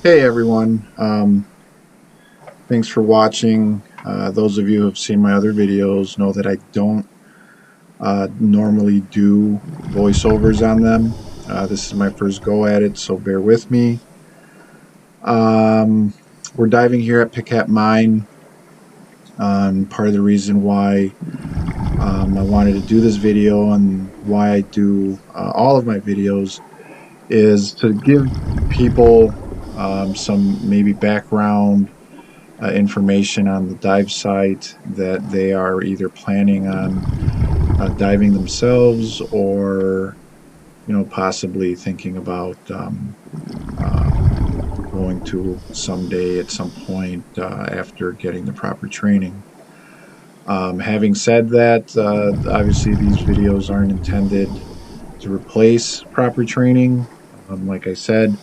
Hey everyone, thanks for watching. Those of you who have seen my other videos know that I don't normally do voiceovers on them. This is my first go at it, so bear with me. We're diving here at Piquette Mine. Part of the reason why I wanted to do this video and why I do all of my videos is to give people some maybe background information on the dive site that they are either planning on diving themselves or possibly thinking about going to someday at some point after getting the proper training. Having said that, obviously these videos aren't intended to replace proper training. Like I said,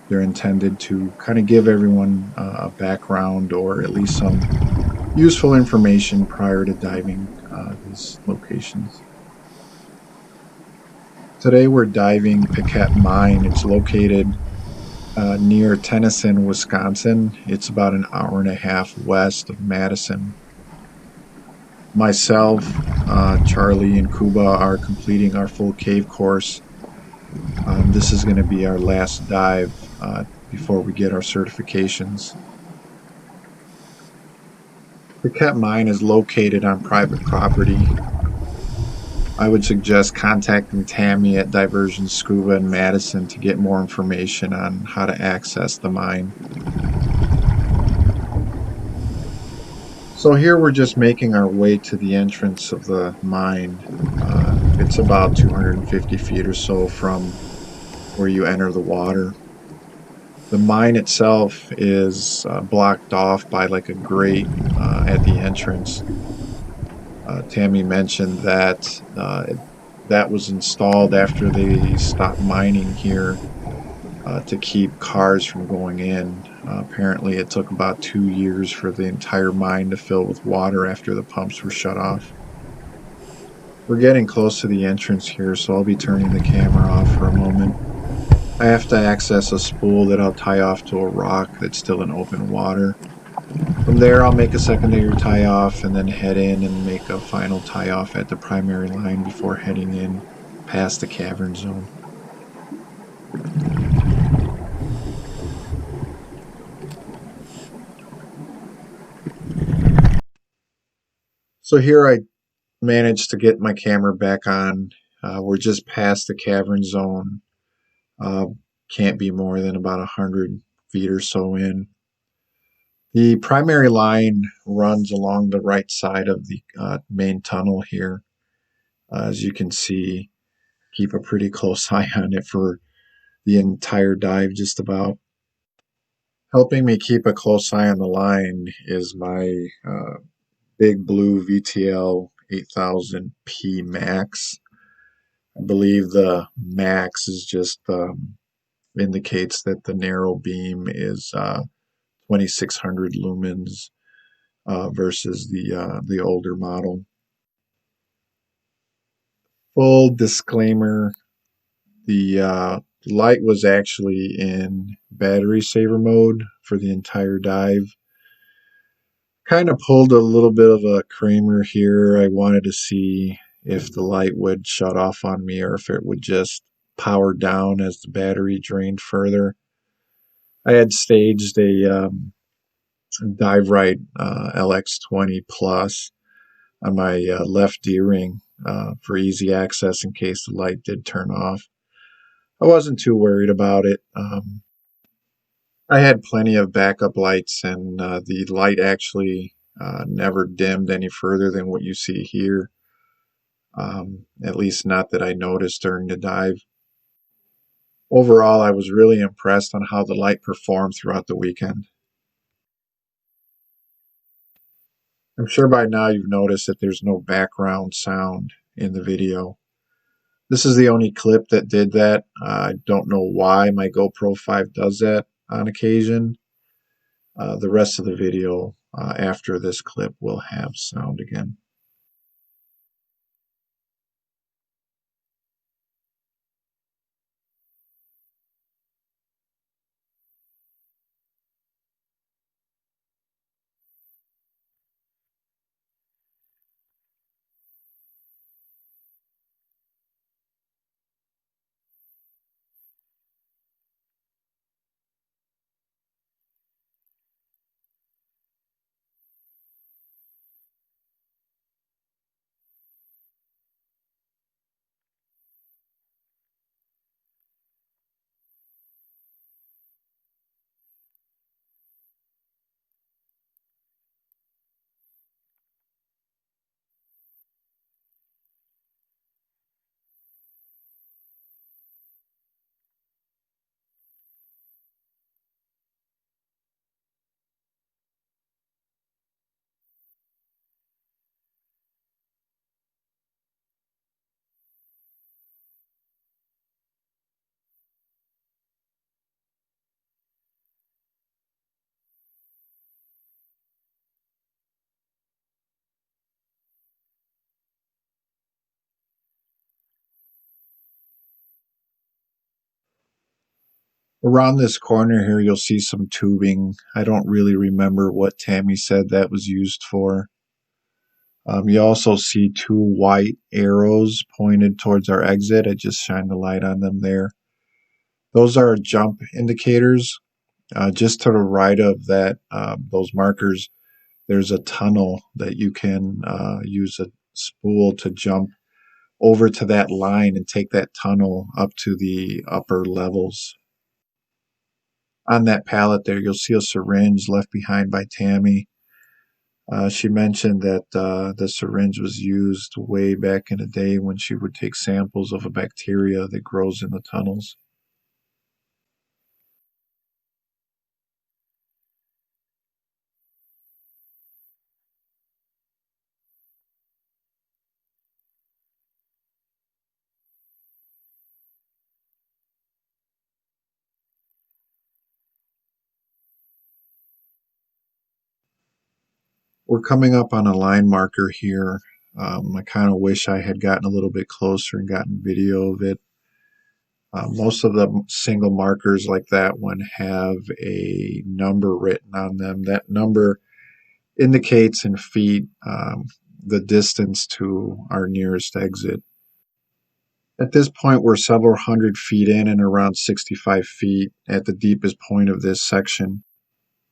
they're intended to kind of give everyone a background or at least some useful information prior to diving these locations. Today we're diving Piquette Mine. It's located near Tennyson, Wisconsin. It's about an hour and a half west of Madison. Myself, Charlie, and Kuba are completing our full cave course. This is going to be our last dive before we get our certifications. Piquette Mine is located on private property. I would suggest contacting Tammy at Diversion Scuba in Madison to get more information on how to access the mine. So here we're just making our way to the entrance of the mine. It's about 250 feet or so from where you enter the water. The mine itself is blocked off by like a grate at the entrance. Tammy mentioned that that was installed after they stopped mining here to keep cars from going in. Apparently, it took about 2 years for the entire mine to fill with water after the pumps were shut off. We're getting close to the entrance here, so I'll be turning the camera off for a moment. I have to access a spool that I'll tie off to a rock that's still in open water. From there, I'll make a secondary tie-off and then head in and make a final tie-off at the primary line before heading in past the cavern zone. So here I managed to get my camera back on. We're just past the cavern zone. Uh, can't be more than about 100 feet or so in. The primary line runs along the right side of the main tunnel here. As you can see, keep a pretty close eye on it for the entire dive just about. Helping me keep a close eye on the line is my big blue VTL 8000P Max. I believe the Max is just indicates that the narrow beam is 2600 lumens versus the older model. Full disclaimer: the light was actually in battery saver mode for the entire dive. Kind of pulled a little bit of a Kramer here. I wanted to see if the light would shut off on me or if it would just power down as the battery drained further. I had staged a Dive Right LX20 Plus on my left D-ring for easy access in case the light did turn off. I wasn't too worried about it. I had plenty of backup lights, and the light actually never dimmed any further than what you see here. At least not that I noticed during the dive. Overall, I was really impressed on how the light performed throughout the weekend. I'm sure by now you've noticed that there's no background sound in the video. This is the only clip that did that. I don't know why my GoPro 5 does that on occasion. The rest of the video after this clip will have sound again. Around this corner here, you'll see some tubing. I don't really remember what Tammy said that was used for. You also see two white arrows pointed towards our exit. I just shined the light on them there. Those are jump indicators. Just to the right of that, those markers, there's a tunnel that you can use a spool to jump over to that line and take that tunnel up to the upper levels. On that pallet there, you'll see a syringe left behind by Tammy. She mentioned that the syringe was used way back in the day when she would take samples of a bacteria that grows in the tunnels. We're coming up on a line marker here. I kind of wish I had gotten a little bit closer and gotten video of it. Most of the single markers like that one have a number written on them. That number indicates in feet the distance to our nearest exit. At this point, we're several hundred feet in and around 65 feet at the deepest point of this section.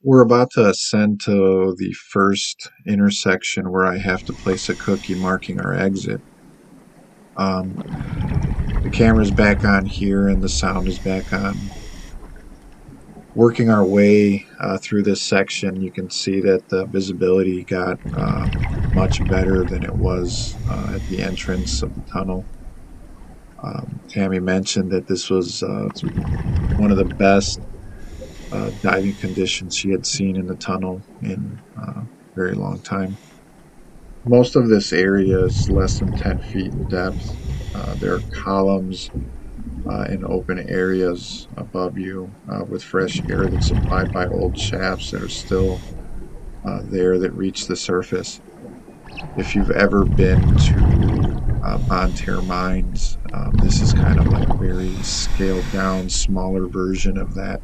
We're about to ascend to the first intersection where I have to place a cookie marking our exit. The camera's back on here and the sound is back on. Working our way through this section, you can see that the visibility got much better than it was at the entrance of the tunnel. Tammy mentioned that this was one of the best diving conditions she had seen in the tunnel in a very long time. Most of this area is less than 10 feet in depth. There are columns and open areas above you with fresh air that's supplied by old shafts that are still there that reach the surface. If you've ever been to Bonterre Mines, this is kind of like a very scaled down, smaller version of that.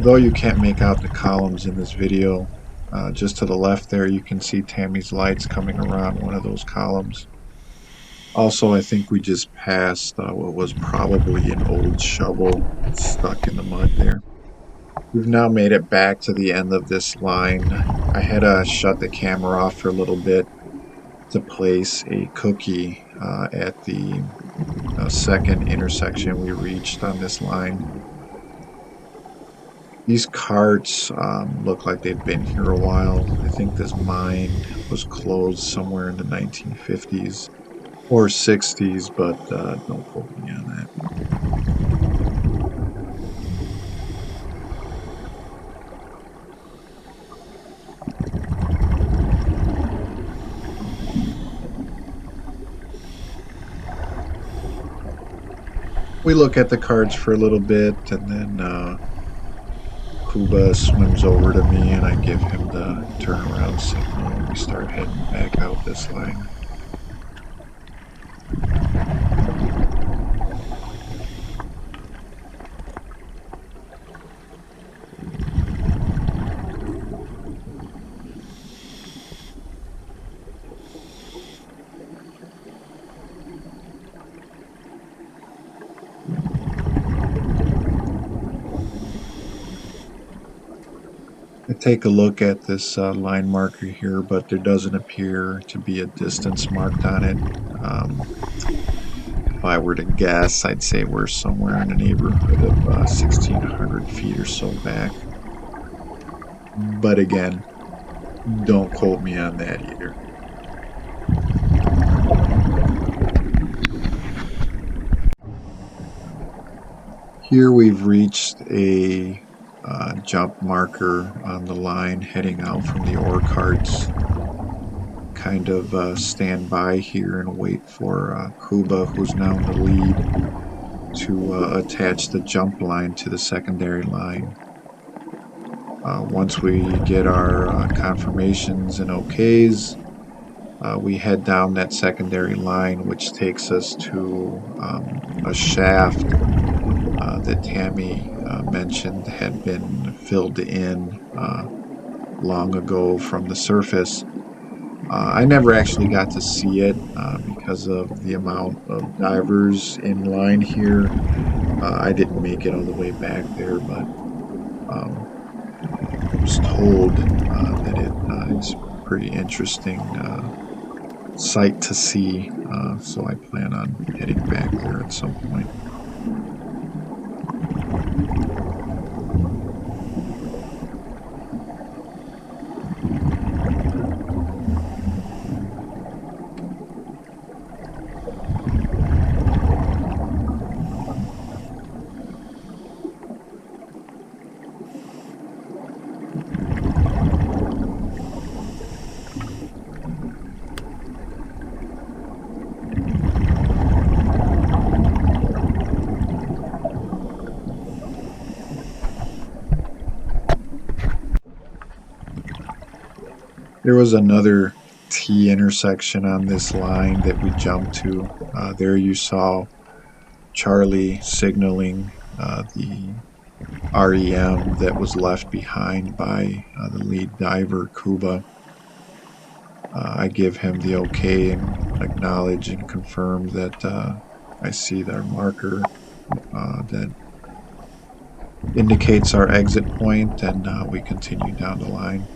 Though you can't make out the columns in this video, just to the left there you can see Tammy's lights coming around one of those columns. Also, I think we just passed what was probably an old shovel stuck in the mud there. We've now made it back to the end of this line. I had to shut the camera off for a little bit to place a cookie at the second intersection we reached on this line. These carts look like they've been here a while. I think this mine was closed somewhere in the 1950s or 60s, but don't quote me on that. we look at the cards for a little bit, and then Kuba swims over to me, and I give him the turnaround signal, and we start heading back out this line. I take a look at this line marker here, but there doesn't appear to be a distance marked on it. If I were to guess, I'd say we're somewhere in the neighborhood of 1,600 feet or so back. But again, don't quote me on that either. Here we've reached a jump marker on the line heading out from the ore carts. Kind of stand by here and wait for Kuba, who's now in the lead, to attach the jump line to the secondary line. Once we get our confirmations and okays, we head down that secondary line, which takes us to a shaft that Tammy mentioned had been filled in long ago from the surface. I never actually got to see it because of the amount of divers in line here. I didn't make it all the way back there, but I was told that it is a pretty interesting sight to see, so I plan on heading back there at some point. There was another T intersection on this line that we jumped to. There you saw Charlie signaling the REM that was left behind by the lead diver, Kuba. I give him the okay and acknowledge and confirm that I see their marker that indicates our exit point, and we continue down the line.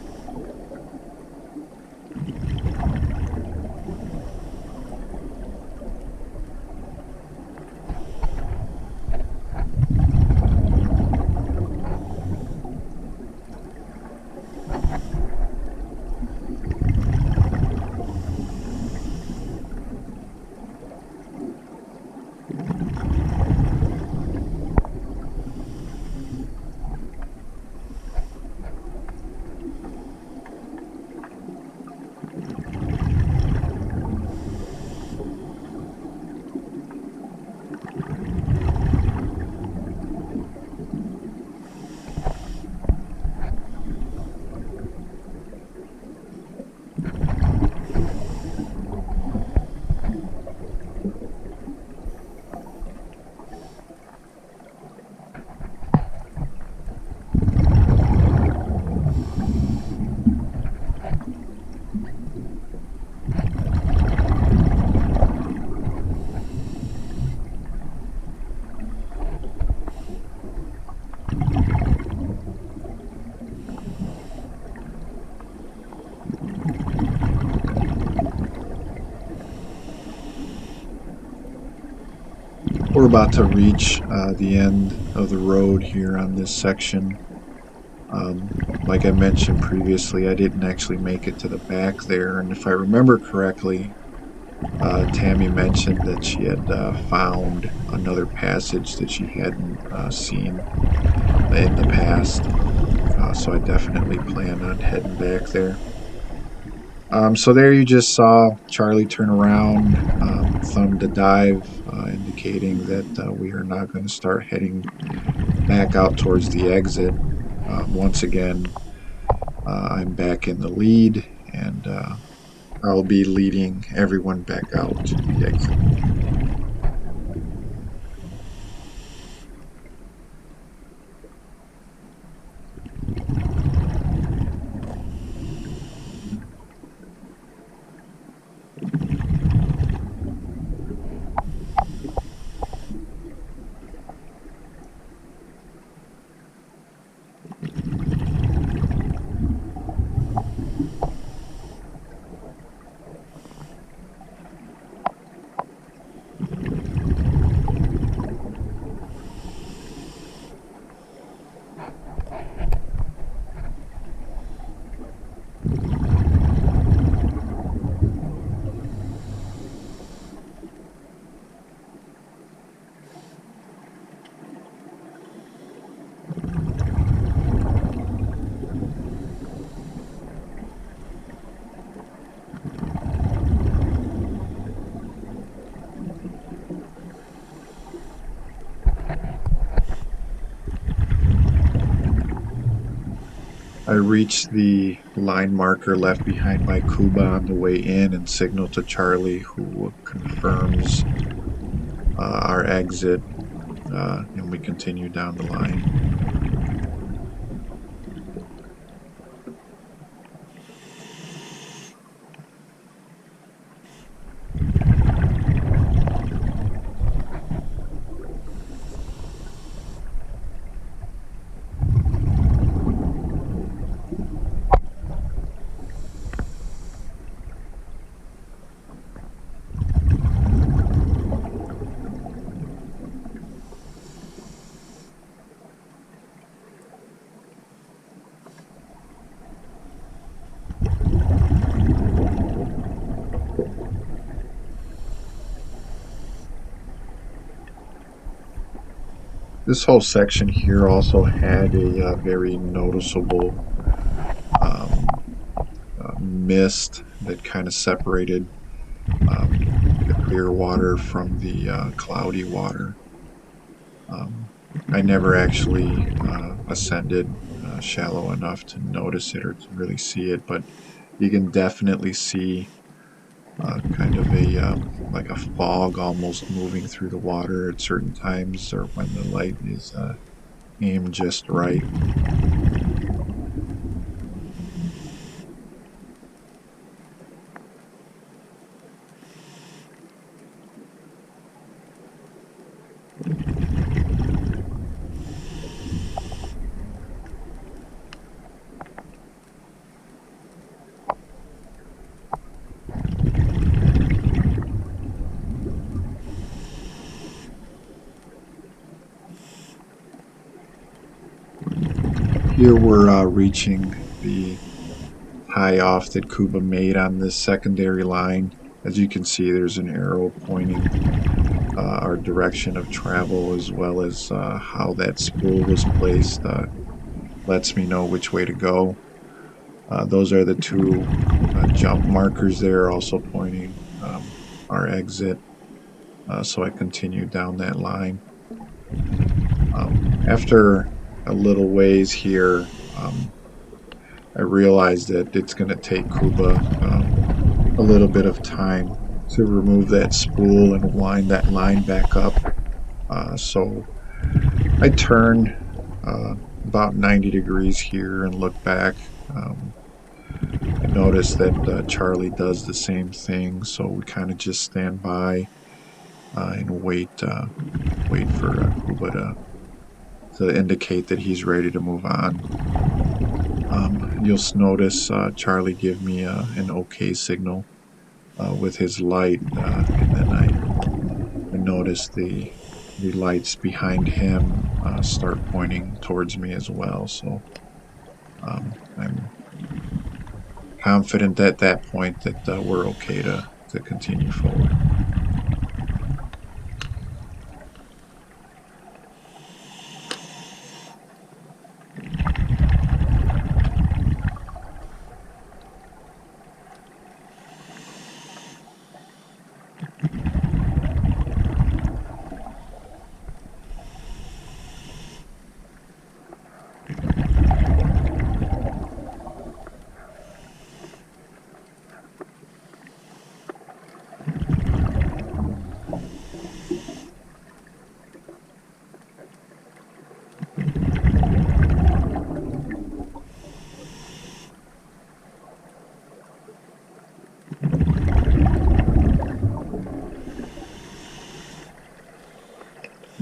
We're about to reach the end of the road here on this section. Like I mentioned previously, I didn't actually make it to the back there, and if I remember correctly, Tammy mentioned that she had found another passage that she hadn't seen in the past, so I definitely plan on heading back there. So there you just saw Charlie turn around, thumb to dive, indicating that we are not going to start heading back out towards the exit. Once again, I'm back in the lead, and I'll be leading everyone back out to the exit. I reached the line marker left behind by Kuba on the way in and signal to Charlie, who confirms our exit, and we continue down the line. This whole section here also had a very noticeable um, mist that kind of separated the clear water from the cloudy water. I never actually ascended shallow enough to notice it or to really see it, but you can definitely see kind of a like a fog almost moving through the water at certain times, or when the light is aimed just right. Here we're reaching the high off that Kuba made on this secondary line. As you can see, there's an arrow pointing our direction of travel, as well as how that spool was placed. Lets me know which way to go. Those are the two jump markers there, also pointing our exit. So I continue down that line. After a little ways here, I realized that it's going to take Kuba a little bit of time to remove that spool and wind that line back up. So I turn about 90 degrees here and look back. I notice that Charlie does the same thing, so we kind of just stand by and wait for Kuba to indicate that he's ready to move on. You'll notice Charlie give me an OK signal with his light, and then I notice the lights behind him start pointing towards me as well. So I'm confident at that point that we're okay to continue forward.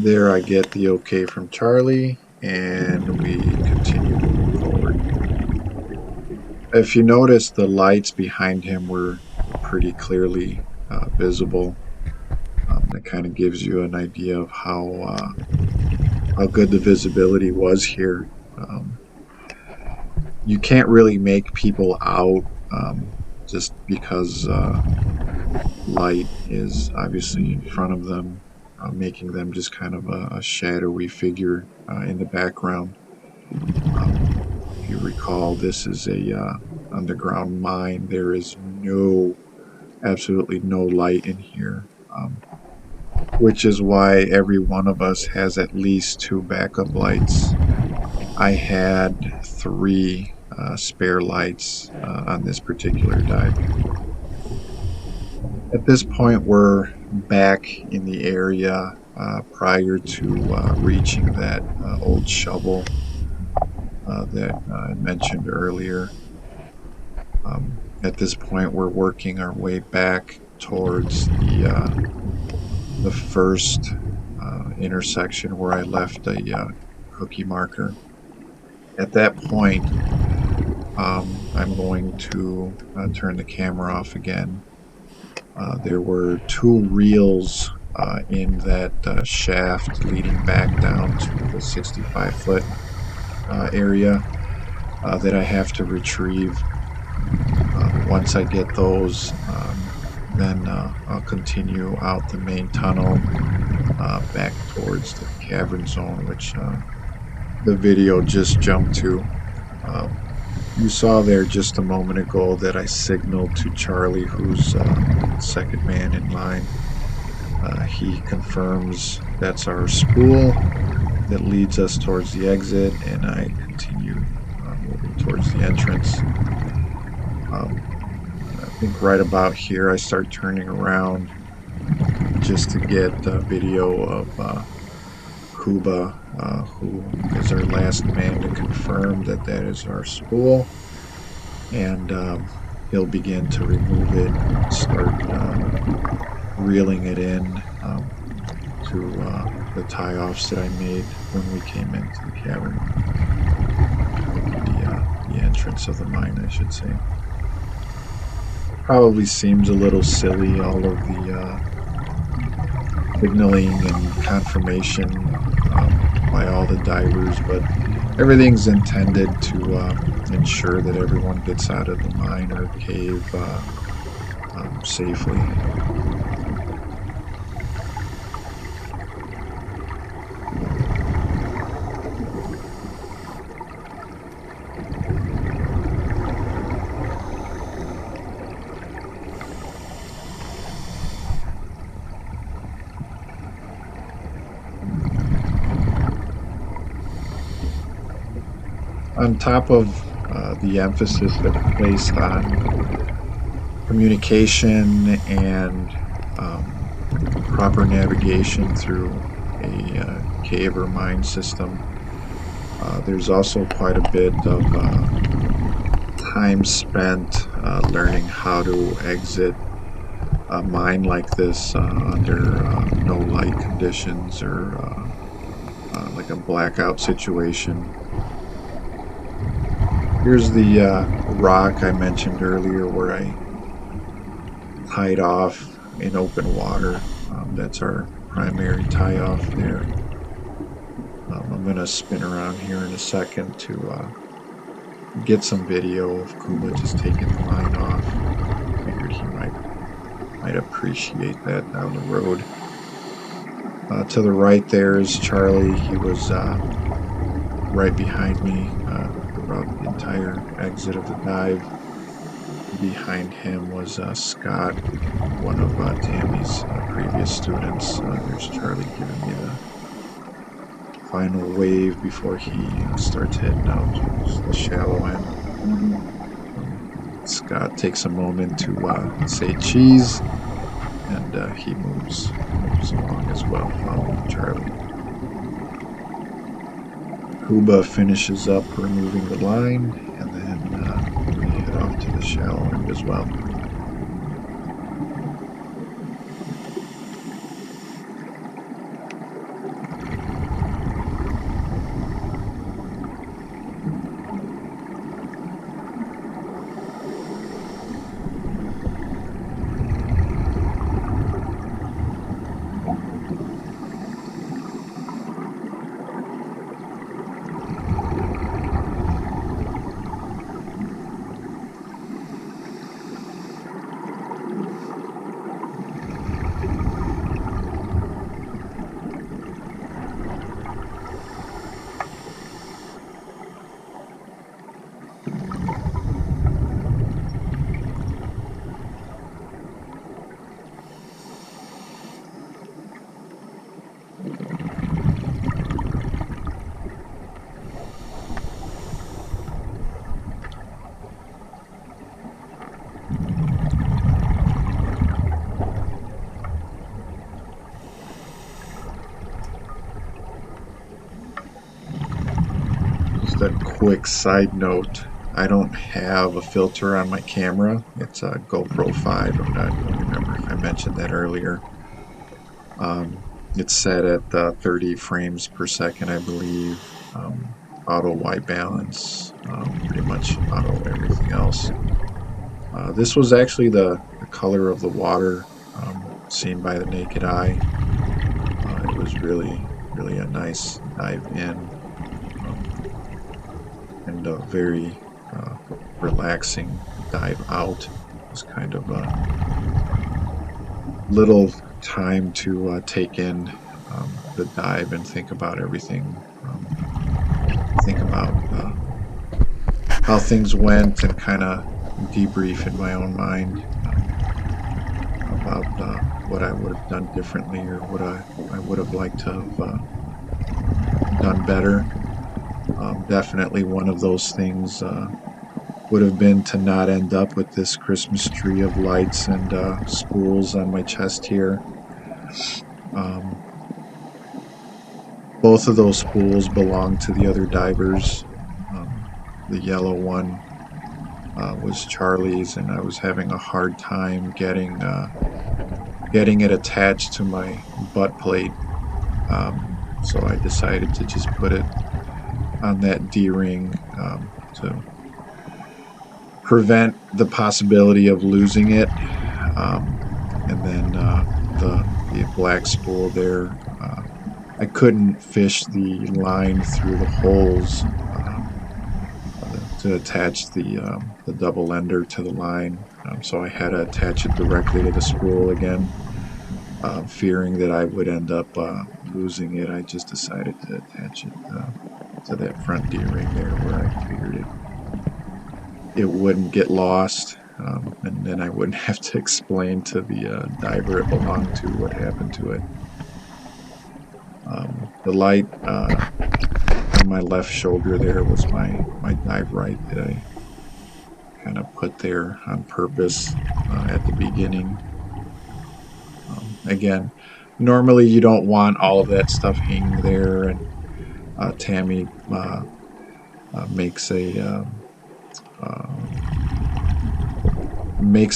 There I get the okay from Charlie, and we continue moving forward. If you notice, the lights behind him were pretty clearly visible. That kind of gives you an idea of how good the visibility was here. Um, you can't really make people out just because light is obviously in front of them, making them just kind of a shadowy figure in the background. If you recall, this is a underground mine. There is absolutely no light in here, which is why every one of us has at least two backup lights. I had three spare lights on this particular dive. At this point, we're back in the area prior to reaching that old shovel that I mentioned earlier. At this point, we're working our way back towards the first intersection where I left a cookie marker. At that point, I'm going to turn the camera off again. There were two reels in that shaft leading back down to the 65-foot area that I have to retrieve. Once I get those, then I'll continue out the main tunnel back towards the cavern zone, which the video just jumped to. You saw there just a moment ago that I signaled to Charlie, who's second man in line. He confirms that's our spool that leads us towards the exit, and I continue moving towards the entrance. I think right about here I start turning around just to get a video of Kuba, who is our last man to confirm that that is our spool, and he'll begin to remove it and start reeling it in to the tie-offs that I made when we came into the cavern, the entrance of the mine, I should say. Probably seems a little silly, all of the signaling and confirmation by all the divers, but everything's intended to ensure that everyone gets out of the mine or cave safely. On top of the emphasis that's placed on communication and proper navigation through a cave or mine system, there's also quite a bit of time spent learning how to exit a mine like this under no light conditions or like a blackout situation. Here's the rock I mentioned earlier where I tied off in open water. That's our primary tie-off there. I'm going to spin around here in a second to get some video of Kuba just taking the line off. Figured he might appreciate that down the road. To the right there is Charlie. He was right behind me throughout the entire exit of the dive. Behind him was Scott, one of Tammy's previous students. There's Charlie giving me the final wave before he starts heading out towards the shallow end. Scott takes a moment to say cheese, and he moves along as well, following Charlie. Kuba finishes up removing the line, and then we head off to the shallow end as well. quick side note, I don't have a filter on my camera. It's a GoPro 5. I don't remember if I mentioned that earlier. It's set at 30 frames per second, I believe. Auto white balance, pretty much auto everything else. This was actually the color of the water seen by the naked eye. It was really a nice dive in, and a very relaxing dive out. It was kind of a little time to take in the dive and think about everything. Think about how things went and kind of debrief in my own mind about what I would have done differently, or what I would have liked to have done better. Definitely one of those things would have been to not end up with this Christmas tree of lights and spools on my chest here. Both of those spools belong to the other divers. The yellow one was Charlie's, and I was having a hard time getting it attached to my butt plate. So I decided to just put it on that D-ring to prevent the possibility of losing it. And then the black spool there, I couldn't fish the line through the holes to attach the double ender to the line, so I had to attach it directly to the spool again. Fearing that I would end up losing it, I just decided to attach it to that front D-ring there, where I figured it wouldn't get lost, and then I wouldn't have to explain to the diver it belonged to what happened to it. The light on my left shoulder there was my dive right that I kind of put there on purpose at the beginning. Again, normally you don't want all of that stuff hanging there, and Tammy makes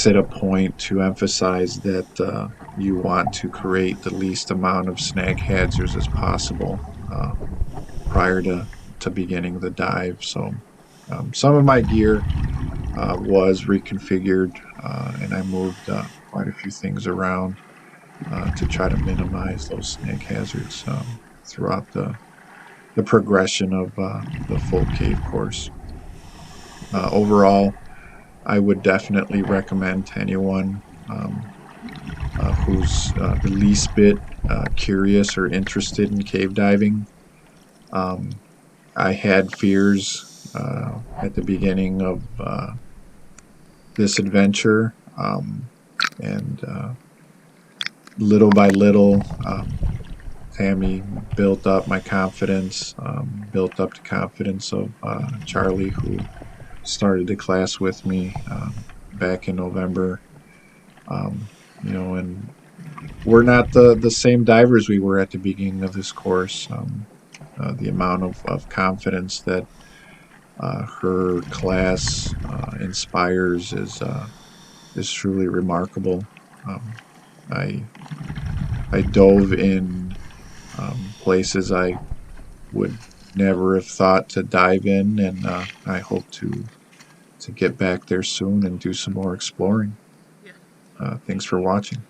it a point to emphasize that you want to create the least amount of snag hazards as possible prior to beginning the dive. So some of my gear was reconfigured, and I moved quite a few things around to try to minimize those snag hazards throughout the progression of the full cave course. Overall, I would definitely recommend to anyone who's the least bit curious or interested in cave diving. I had fears at the beginning of this adventure, and little by little, Tammy built up my confidence, built up the confidence of Charlie, who started the class with me back in November. And we're not the same divers we were at the beginning of this course. The amount of confidence that her class inspires is truly remarkable. I dove in places I would never have thought to dive in, and I hope to get back there soon and do some more exploring. Thanks for watching.